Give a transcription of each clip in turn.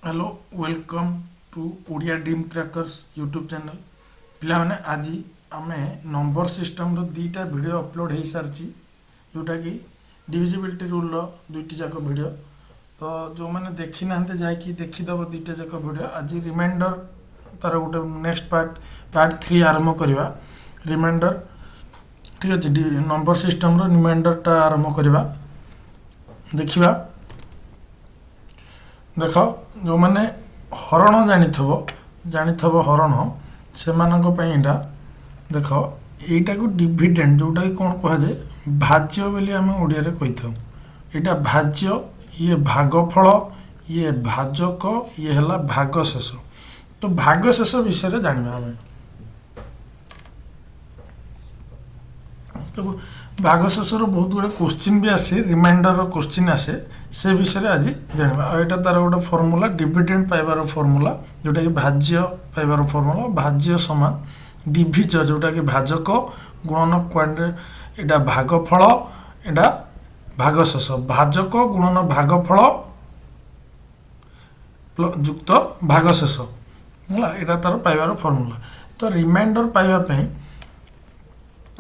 Hello welcome to Odia dream crackers YouTube channel पिलाने आज आम नंबर सिस्टम दीटा वीडियो अपलोड हो सारी जोटा कि डिविजिबिलिटी रूल दुईटी जाक वीडियो तो जो मैंने देखी ना जाकि देखीदब दुईटा जाक वीडियो आज रिमाइंडर तार गोटे नेक्स्ट पार्ट 3 आरंभ करवा रिमाइंडर ठीक अच्छे नंबर सिस्टम रिमाइंडरटा आरंभ करवा देखा देख जो मैंने हरण जानी हरण से माना देख यहीटा को डिविडेंड जोटा कि कौन कहुए भाज्य बोली आम ओडिया कही था यहाँ भाज्य ये भागफल ये भाजक ये है भागशेष तो भागशेष विषय जाना आम तो भागशेषर बहुत गुड़े क्वेश्चन भी आसे रिमाइंडर क्वेश्चन आसे से विषय आज जाना यहाँ तार गोटे फर्मूला डिविडेंड पाइबार फर्मूला जोटा कि भाज्य पाइबार फर्मूला भाज्य समान डिविजर जोटा कि भाजक गुणन क्वाड्रेट यहाँ भागफल यहाँ भागशेष भाजक गुणन भागफल युक्त भागशेष है यहाँ तार पाइबार फर्मूला तो रिमाइंडर पाइबापी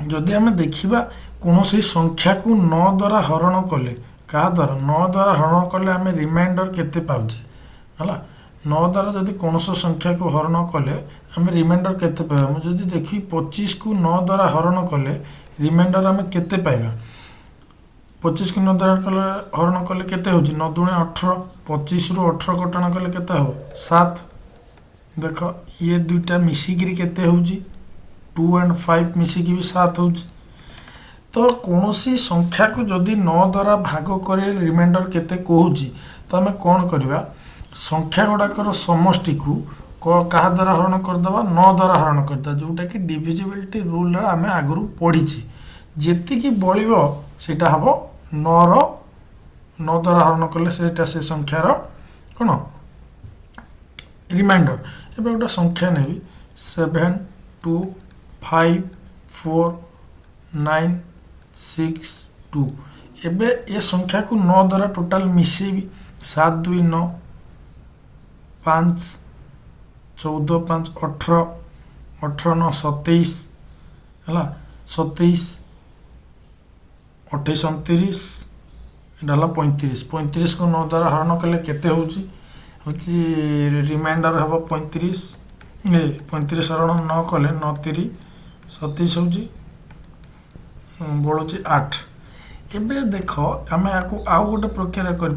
जदि आम देखा कौन संख्या को 9 द्वारा हरण कले क्या द्वारा 9 द्वारा हरण कले आम रिमाइंडर केते पाउचे है 9 द्वारा जदि कौन संख्या को हरण कले आम रिमाइंडर केते पाइबा जदि देखी 25 को 9 द्वारा हरण कले रिमाइंडर आम केते पाइबा 25 को 9 द्वारा हरण कले केते होची 9 दूने 18 25 रु 18 कटण कले केते हो 7 देख ये दुईटा मिसिकी केते होची 2 and 5 मिसिकी भी 7 हो तो कौन सी संख्या को जदि 9 द्वारा भाग करे रिमाइंडर केते कहूची तो आम कौन करवा संख्या गुड़ाकर समष्टि को क्या द्वारा हरण करदे 9 द्वारा हरण करदे जोटा कि डिविजिबिलिटी रूल आम आगु पढ़ी जी बड़ो सेटा हम 9 द्वारा हरण कले से संख्यार कौन रिमाइंडर एवं गोटे संख्या ने 7 2 5 4 9 6 2 एबे ये संख्या को 9 द्वारा टोटाल मिसेबी 7 2 9 5 14 5 18 18 9 27 है 27 28 29 एटा 35 35 को 9 द्वारा हरण कले केते होची रिमाइंडर हम 35 35 हरण 9 कले 9 3 27 हूँ बड़ुची 8 एबे देख आम आपको आउ गोटे प्रक्रिया कर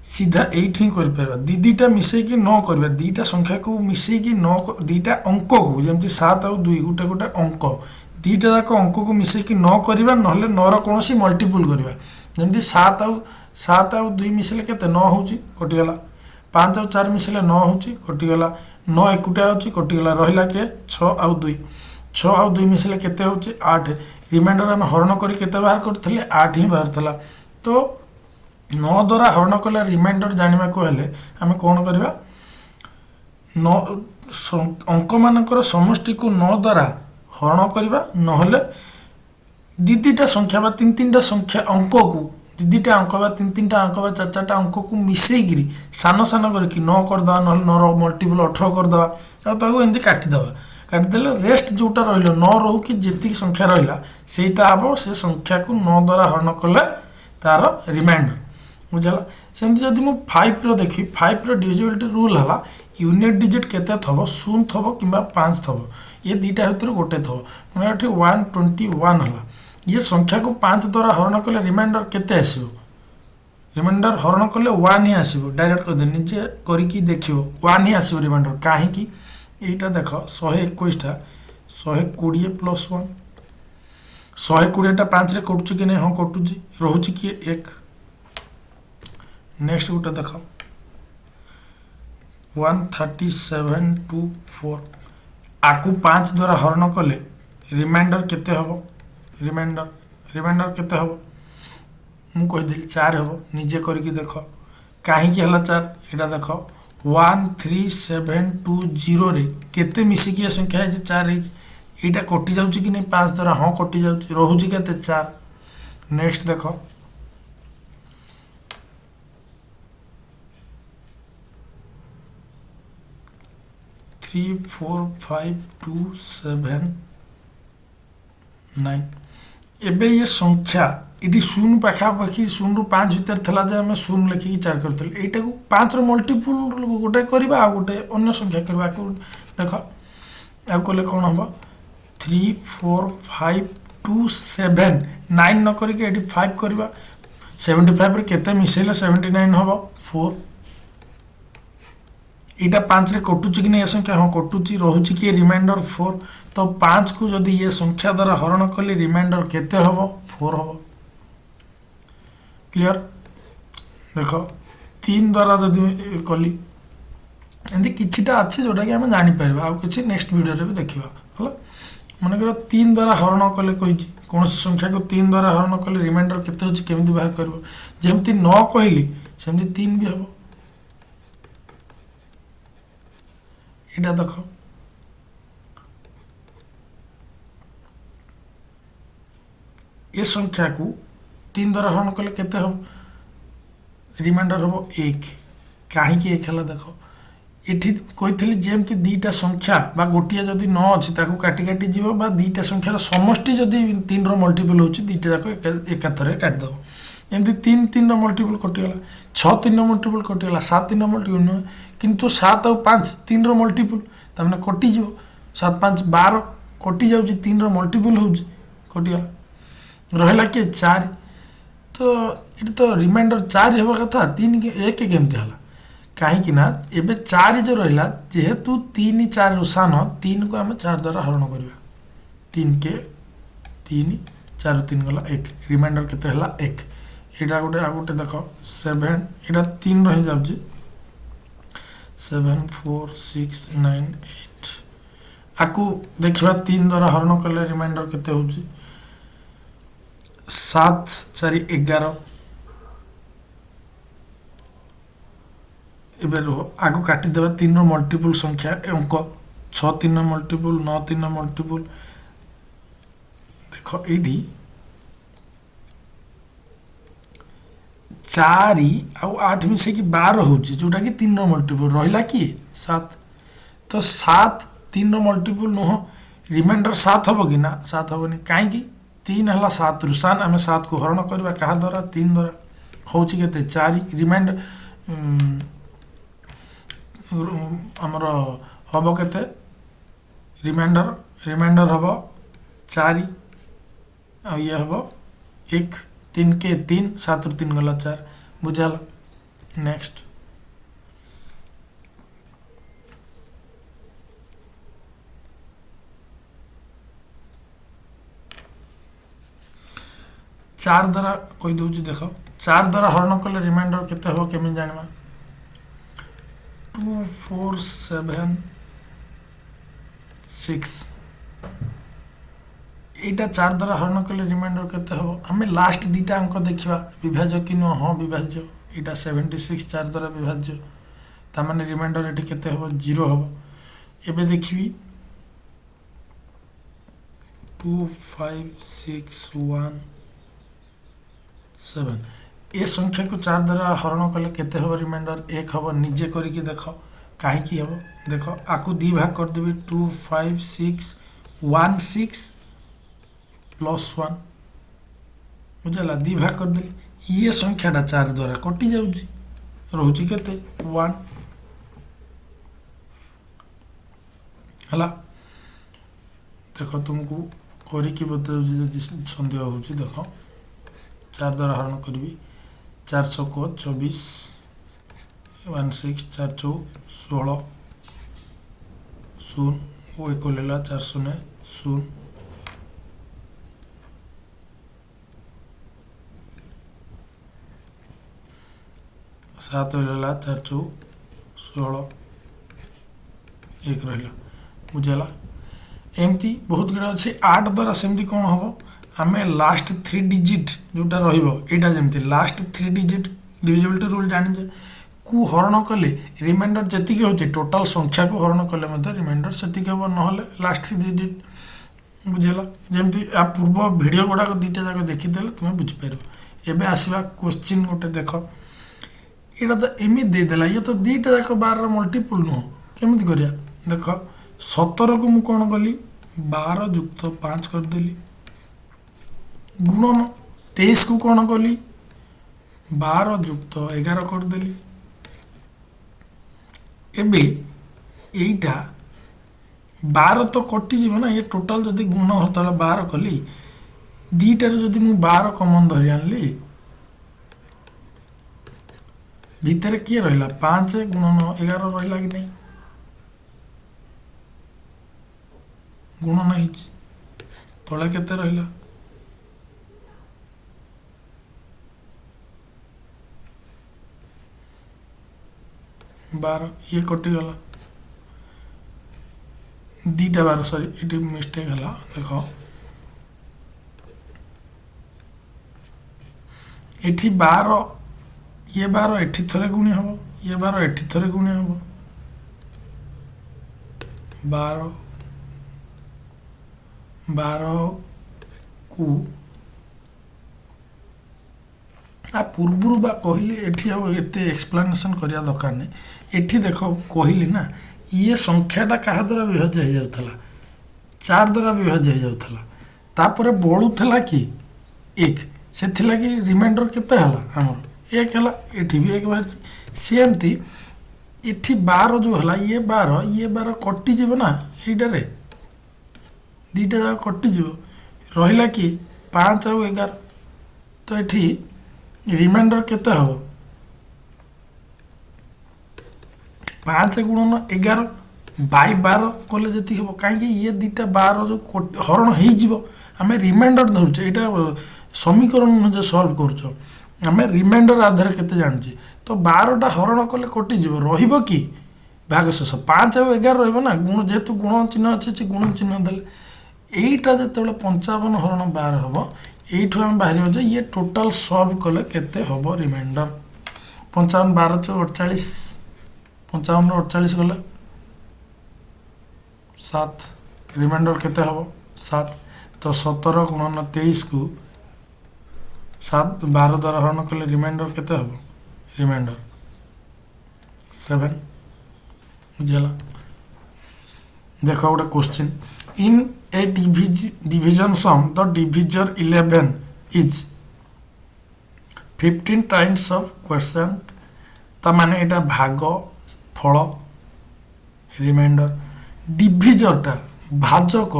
सीधा एठी कर दीटा मिसेकी न करवा दीटा संख्या को मिसेकी न दीटा अंक को जमी 7 और 2 गोटे गोटे अंक दीटा जाक अंक को मिसेकी न करवा ना 9 कौन मल्टीपुल करवा जमी 7 और 2 मिसले के 9 हो कटिगला 5 और 4 मिसले 9 हो कटिगला 9 एकुटा हो कटिगला रहा के 6 और 2 6 और 2 मिसले केते होची 8 रिमाइंडर आम हरण करी केते बाहर करथिले 8 ही बाहर थला तो 9 द्वारा हरण कले रिमाइंडर जानिबा को हेले आम कोन करबा 9 अंक मानकर समष्टि को 9 द्वारा हरण करबा नहले दीटा संख्या बा तीन तीनटा संख्या अंक को दीटा अंक बा तीन तीनटा अंक बा चार चारटा अंक को मिसेगिरी सान सान करके 9 करदे नहले 9 मल्टीपल 18 करदे ताको एंती काटिदेबा काटिदेले रेस्ट जोटा रहा 9 रो कि जी संख्या रहा सेटा हम से संख्या को 9 द्वारा हरण कले तार रिमाइंडर बुझला सेमती जदि मु 5 रो देखी 5 रो डिविजिबिलिटी रूल है यूनिट डिजिट केते थबो 0 थबो किंबा 5 थबो ये दीटा भितर गोटे थबो माने एठी 121 हला ये संख्या को 5 द्वारा हरण कले रिमाइंडर केते आसीबो रिमाइंडर हरण कले 1 ही आसीबो डायरेक्ट कर दे निजे करिकी देखिबो 1 ही आसीबो रिमाइंडर काहे की एटा देख 121टा 120 प्लस 1 120टा 5 रे कटुची कि नहीं हाँ कटुची रोची किए 1 नेक्स्ट गोटे देख 13724 आकु 5 द्वारा हरण कले रिमाइंडर केते हबो रिमाइंडर केते हबो मु कहिदेली 4 हबो निजे करिकी देख काहे की हला 4 एटा देख 13720 रे केते मिसिकी संख्या है 4 एटा कटि जाउची कि नहीं 5 द्वारा हाँ कटि जाउची रोहुची केते 4 नेक्स्ट देख 3 4 5 2 7 9 एबे ये संख्या इटी शून्य पाखापाखि 0 ରୁ 5 ଭିତରେ ଥିଲା ଯେ ଆମେ 0 ଲେଖିକି 4 କରିଥିଲେ ଏଇଟାକୁ 5 ର ମଲ୍ଟିପୁଲ ଗୋଟେ କରିବା ଆଉ ଗୋଟେ ଅନ୍ୟ ସଂଖ୍ୟା କରିବା ଆକୁ ଦେଖ ଆଉ କଲେ କ'ଣ ହବ 3 4 5 2 7 9 न करके एटी 5 करवा 75 रे केते मिसेला 79 हबो 4 इटा 5 रे कटुची कि नहीं संख्या हाँ कटुची रहुची कि रिमाइंडर 4 तो 5 को जदि ये संख्या द्वारा हरण कले रिमाइंडर केते हबो 4 हबो क्लियर देखो 3 द्वारा जदि कली एंदी किछिटा अछि जोटा कि हम जानि परबा आ किछि नेक्स्ट वीडियो रे भी देखिबा हला मन करो 3 द्वारा हरण कले कहिछि कौन संख्या को 3 द्वारा हरण कले रिमाइंडर केते होछि केमिति बाहर करबो जेमति 9 कहली सेमति 3 भी हबो एटा देखो ये संख्या को 3 द्वारा हरण कले केते हबो रिमाइंडर हबो 1 काहे कि 1 हला देखो एठी कहिथली जेमति दीटा संख्या बा गोटिया जदी न अछि ताकू काटी काटी जीवो बा दीटा संख्यार समष्टि जदी 3 रो मल्टीपल होछि दीटा जाको एकाथरे काट दो एमति 3 3 रो मल्टीपल कटि गला 6 3 रो मल्टीपल कटि गला 7 3 रो मल्टीपल किंतु 7 और 5 3 रो मल्टीपल तमने कटि जीवो 7 5 12 कटि जाउछि 3 रो मल्टीपल होछि कटि गला रहला के 4 तो इट तो रिमाइंडर 4 हेबा कथा 3 के 1 केमति हला कहीं ना एबे 4 जो रहा जेहेतु 3 4 रुसान 3 को आम 4 द्वारा हरण करवा 3 के 3 4 3 गला 1 रिमाइंडर केते हला 1 एटा गोटे आ गोटे देखो 7 एटा 3 रही जाउची 7 4 6 9 8 आकु देखिबा 3 द्वारा हरण करले रिमाइंडर केते होची 7 4 11 एबे रो आगो काटी देबा 3 रो मल्टीपल संख्या अंक 6 3 रो मल्टीपल 9 3 रो मल्टीपल देखो एडी 4 आ 8 मिसे कि 12 होची जोटा कि 3 रो मल्टीपल रहिला कि 7 तो 7 3 रो मल्टीपल नो रिमाइंडर 7 हबो कि ना 7 हबोनी काहे कि 3 हला 7 रुसान हमें 7 को हरण करबा कहा द्वारा 3 द्वारा होची केते 4 रिमाइंडर हमर हबो केते रिमाइंडर हबो 4 आ ये हबो 1 3 के 3 7 ରୁ 3 गला 4 बुझाला नेक्स्ट चार द्वारा कहि दउची देखो 4 द्वारा हरण कले रिमाइंडर केते हबो केमि जानबा 2 4 7 6 एटा 4 द्वारा हरण कले रिमाइंडर केते हबो हमें लास्ट दीटा अंक देखिबा विभाज्य कि न हां विभाज्य एटा 76 4 द्वारा विभाज्य ता माने रिमाइंडर एठी केते हबो 0 हबो एबे देखिबी 2 5 6 1 7 ए संख्या को 4 द्वारा हरण कले केते हबो रिमाइंडर 1 हबो निजे करी कि देखो काहे कि हबो देखो आकु दी भाग कर देबी 2 5 6 1 6 प्लस 1 बुझला दी भाग कर देली ये संख्याटा 4 द्वारा कटि जाउची रहउची केते 1 हला देखो तुमको करी कि बताउ जे संदेह होची देखो 4 द्वारा हरण करबी 400 को 24 16 4 2 16 0 वो एक लेला 400 ने 0 7 लेला 4 2 16 एक रहला बुझला एमती बहुत गुड़ा अच्छे 8 द्वारा सेमती कौन हम आमे लास्ट 3 डिजिट जोटा रहिबो एटा जेमती लास्ट 3 डिजिट डिविजिबिलिटी रूल जानि को हरण कले रिमाइंडर जति के होचे टोटल संख्या को हरण कले मते रिमाइंडर सेति के न होले लास्ट 3 डिजिट बुझला जेमती आ पूर्व वीडियो गुडा को दीटा जाक देखि देले तुमे बुझ परबो एबे आसीबा क्वेश्चन गोटे देखो एटा तो एमि दे देला ये तो दीटा जाक 12 रो मल्टीपल न केमिति करिया देख 17 को मु कौन कली 12 जुक्त 5 करदेली गुणन 23 को कौन कली 12 जुक्त 11 करदेली एबे एटा 12 तो कटिज ना ये टोटाल जदि गुण होता 12 कली दीटार जदि मु 12 कमन धरी आनली भितर किए रहा 5 गुणन 11 रहा कि नहीं गुणन तले केते रहा 12 ये कटिगला दीटा 12 सॉरी ये मिस्टेक है देख एठी 12 ये 12 एठी थरे गुणी हम ये 12 एठी थरे गुणी हम 12 को आ पूर्व बा कहली एठी अब एते एक्सप्लेनेशन करिया दरकार नहीं एठी देखो कहली ना ये संख्याटा क्या द्वारा विभाज्य हो जाउथला 4 द्वारा विभाज्य हो जाउथला तापरे बळुथला कि 1 से रिमाइंडर केते हला हमर 1 हला एठी भी 1 बाहर सेमती एठी 12 जो हला ये 12 कटि जीव ना एटा रे दीटा जाक कटि जीव रहिला कि 5 और 11 तो एठी रिमाइंडर केते हबो 5 गुणन 11 बाई 12 कले जति हबो काहे ये दीटा 12 जो हरण हेई जीवो आमे रिमाइंडर धरछे एटा समीकरण जो सॉल्व करछो आमे रिमाइंडर आधार केते जानछि तो 12 टा हरण कले कटि जीवो रहिबो कि भागशेष 5 और 11 रहिबो ना गुण जेतु गुण चिन्ह अछि गुण चिन्ह देले एईटा जेतेबेले 55 हरण 12 हबो एठू हम बाहर हो ये टोटाल सॉल्व कले केते हबो रिमाइंडर 55 12 तो 48 55 48 गला 7 रिमाइंडर केते हबो 7 तो 17 गुणन 23 को 7 12 द्वारा हरण कले रिमाइंडर केते हबो रिमाइंडर 7 बुझला देखो गोटे question in a division sum the divisor 11 is 15 times of quotient ता माने एटा भाग फल रिमाइंडर डिविजर टा भाजक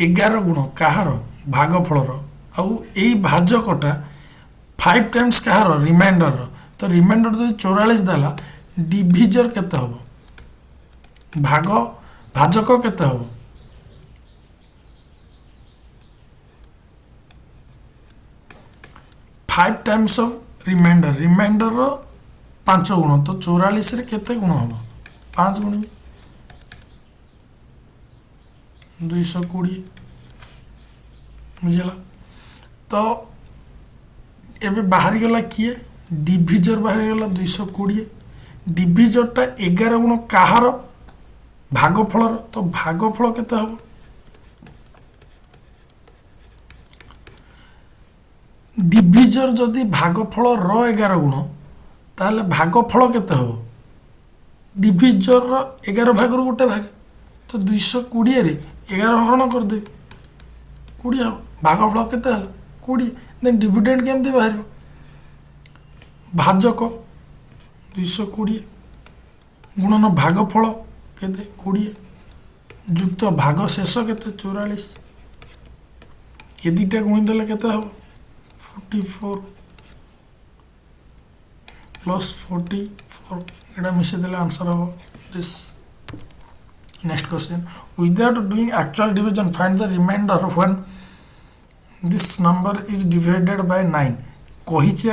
11 गुण कहार भाग फलर आउ एई भाजकटा 5 टाइम्स कहार रिमाइंडर तो रिमाइंडर जो 44 देला डिविजर केते हबो भाग भाजक केते हबो 5 टाइम्स ऑफ रिमाइंडर 5 गुण तो 44 रे केते गुण हम 5 गुण 220 बुझला तो एबे बाहर गला किए डिविजर बाहर गला 220 डिविजर टा 11 गुण काहार भागफल तो भागफल केते हम डिविजर जदि भागफल र 11 गुण ताले भागफल केते हबो डिविजर 11 भाग रो गोटे भाग तो 220 रे 11 हरण कर दे 20 भागफल केते हला 20 देन डिविडेंड केमते बाहर भाजक 220 गुणन भागफल केते 20 जुक्त भाग शेष केते 44 ये दीटा गुणी देले केते हबो 44 plus 44 एटा मिसे देले आंसर हो this next question without doing actual division find the remainder when this number is divided by 9 कहि छी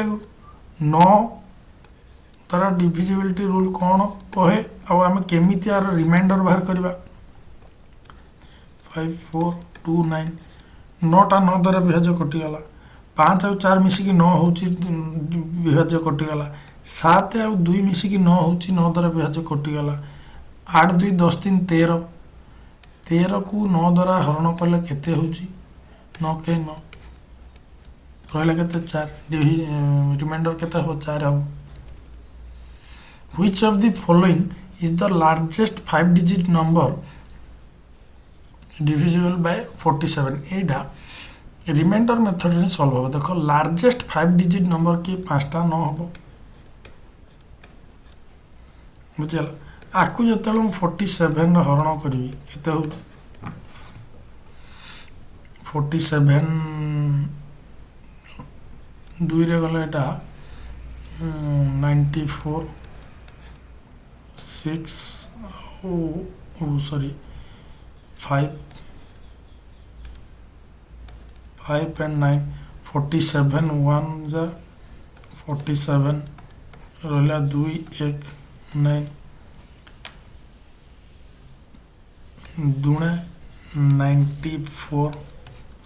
9 तारा डिविजिबिलिटी रूल कोन कहे आ हम केमिति आर रिमाइंडर बाहर करबा 5429 9 टा 9 द्वारा विभाज्य कटि गला 5 और 4 मिसिक 9 होची विभाज्य कटिगला 7 और 2 मिसिक 9 होची 9 द्वारा विभाज्य कटिगला 8 2 10 3 13 13 को 9 द्वारा हरण कले केते होची 9 के 9 रहला केते 4 रिमाइंडर केते हो 4 हो which of the following is the largest 5 digit number divisible by 47 Etah reminder method रे सॉल्व हो देखो लार्जेस्ट 5 डिजिट नंबर की 5टा न हो बुझल आकु जतल 47 रे हरण करबी केते हो 47 2 रे गला एटा 94 6 ओ सॉरी 5 and 9 47 1 जा 47 रहला 2 1 9 दुणे 94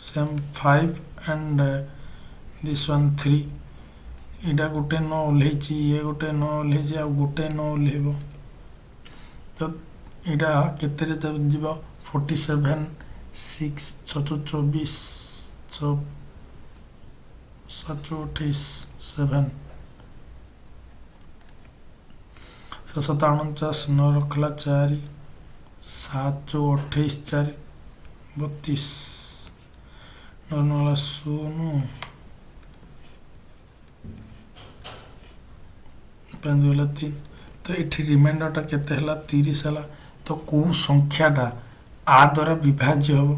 same 5 and this one 3 Ida गोटे न ओल्हेछि ये गोटे न ओल्हेछि आ गोटे न ओल्हेबो तो इडा केते रे जीव 47 6 24 27 7 749 9 रखला 4 7 28 4 32 9 शून्य 3 तो ये रिमाइंडर टा केते हला 30 हला तो को संख्याटा आ द्वारा विभाज्य हम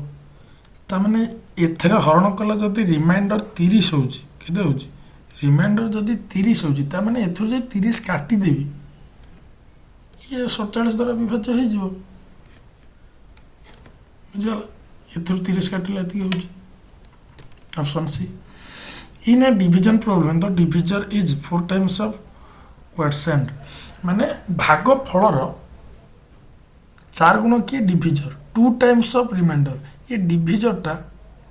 ताने एथरे हरण कला जदि रिमाइंडर 30 होउची केते होउची रिमाइंडर जदि 30 होउची ता माने एथर जे 30 काटी देबी ये 47 द्वारा विभाज्य हो जिवो बुझला एथर 30 काटिला एति होउची option C in a division problem the divisor is 4 times of quotient माने भाग फलर 4 गुण किए डिविजर 2 टाइम्स ऑफ रिमाइंडर ये डिविजर टा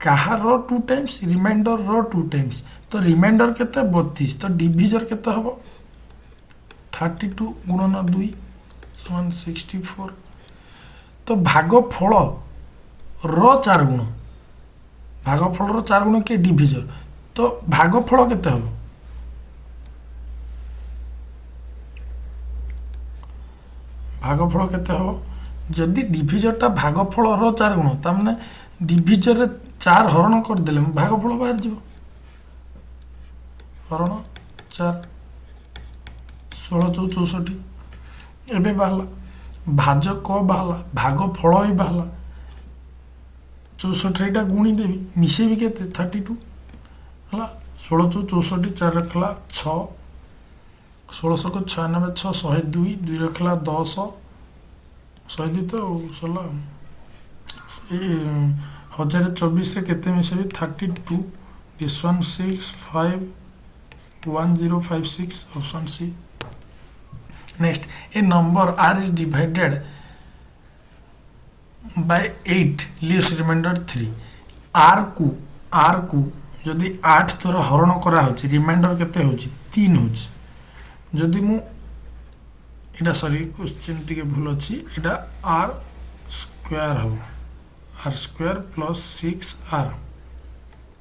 कहार 2 टाइम्स रिमाइंडर 2 टाइम्स तो रिमाइंडर केते 32 तो डिविजर केते हबो 32 गुणन 2 समान 64 तो भागफल रो 4 गुण भागफल रो 4 गुण के डिविजर तो भागफल केते हबो भागफल केते हबो जदि डिविजर टा भागफल रो 4 गुण ता माने डिविजर रे 4 हरण कर देले भागफल बाहर जीवो हरण 4 16 64 एबे बाहला भाजक बाहला भागफल ही बाहला 64 टा गुणी देबी मिसेबी केते 32 हला 16 64 4 रखला 6 16 को 96 6 102 2 रखला 10 102 तो सला 1024 रे केते मिसेबी 32 this one 6 5 1056 option C next a number r is divided by 8 leaves remainder 3 r को जदि 8 द्वारा हरण करा होची रिमाइंडर केते होची 3 होची जदि मु इडा सॉरी क्वेश्चन टिके भूल अछि इडा r स्क्वायर हो r square plus 6r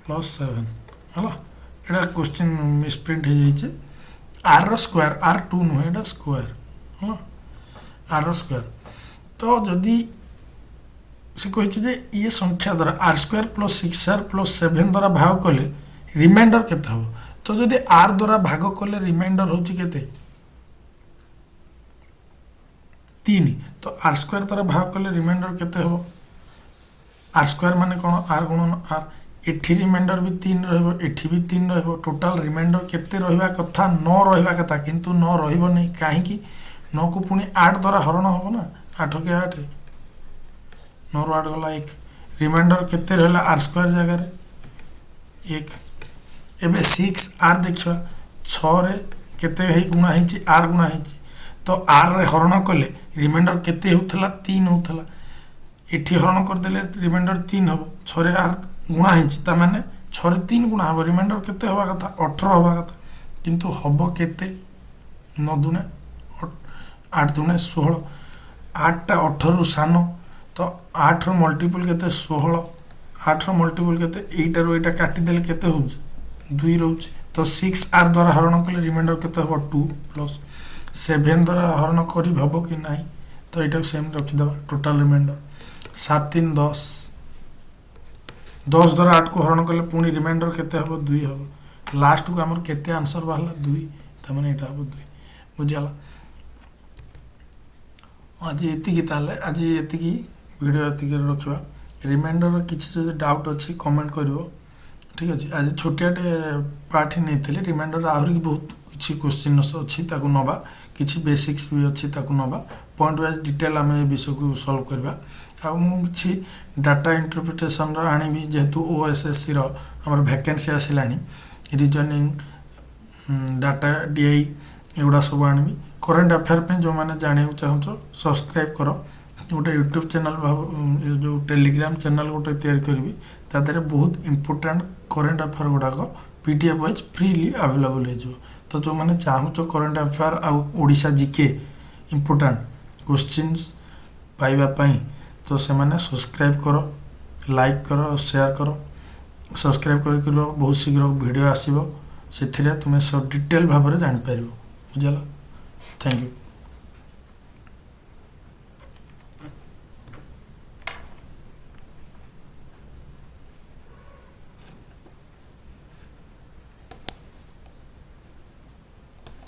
plus 7 हला इडा क्वेश्चन मिसप्रिंट हे जाइछे r रो स्क्वायर r2 नो इडा स्क्वायर हला r रो स्क्वायर तो जदि से कहिछि जे ये संख्या द्वारा r square plus 6r plus 7 द्वारा भाग कले रिमाइंडर केते हो तो जदि r द्वारा भाग कले रिमाइंडर होची केते 3 तो r स्क्वायर द्वारा भाग कले रिमाइंडर केते हो r स्क्वायर माने कोन r गुणन r एठी रिमाइंडर भी 3 रहबो एठी भी 3 रहबो टोटल रिमाइंडर केते रहबा कथा 9 रहबा कथा किंतु 9 रहबो नै काहे कि 9 को पुनी 8 द्वारा हरण होबो ना 8 के 8 9 रो 8 गला 1 रिमाइंडर केते रहला r स्क्वायर जगह रे 1 एबे 6 r देखिबा 6 रे केते हे गुणा हिची r गुणा हिची तो r रे हरण कले रिमाइंडर केते होथला 3 होथला एठी हरण कर देले रिमाइंडर 3 हबो 6 रे r गुणा हिची ता माने 6 रे 3 गुणा हबो रिमाइंडर केते हबा कथा 18 हबा कथा किंतु हबो केते 9 दुने 8 दुने 16 8 टा 18 रु सानो तो 8 रो मल्टीपल केते 16 8 रो मल्टीपल केते 8 रो एटा काटी देले केते होउछ 2 रहउछ तो 6 r द्वारा हरण कले रिमाइंडर केते हबो 2 प्लस 7 द्वारा हरण कर हम कि ना, तो यहाँ सेम रखीदे टोटाल रिमाइंडर 7 3 10 10 द्वारा 8 को हरण कले पुणी रिमाइंडर केते हम 2 हम लास्ट को आमर केते आंसर बाहला 2 तमाने एटा हम 2 बुझियाला। आज ये आज ये वीडियो ये रखा रिमाइंडर किसी जो डाउट अच्छी कमेंट करिवो ठीक अच्छे। आज छोटियाटे पार्ट ही नहीं रिमाइंडर आहरी बहुत किसी क्वेश्चन अच्छी नवा किसी बेसिक्स भी अच्छी नवा पॉइंट वाइज डिटेल आम विषय को सॉल्व करवा। मुझे डाटा इंटरप्रिटेशन आनी जेहेतु ओएसएससी आम वैकेंसी आसला रीजनिंग डाटा डीआई एगुड़ा सब आनी करेन्ट अफेयर पे जो मैंने जाना चाहो सब्सक्राइब कर गोटे यूट्यूब चैनल जो टेलीग्राम चैनल गोटे तैयारी करी तादे बहुत इंपोर्टेंट करेन्ट अफेयर गुड़ाक पीडीएफ वाइज फ्रीली अवेलेबल हो। तो जो मैंने चाहूँ करेन्ट अफेयर आशा जीके इंपोर्टेंट क्वेश्चंस पाइबापी तो से मैंने सब्सक्राइब कर लाइक कर शेयर कर सब्सक्राइब कर बहुत शीघ्र वीडियो आसो से तुम्हें सब डिटेल भाव में जापर बुझल। Thank you.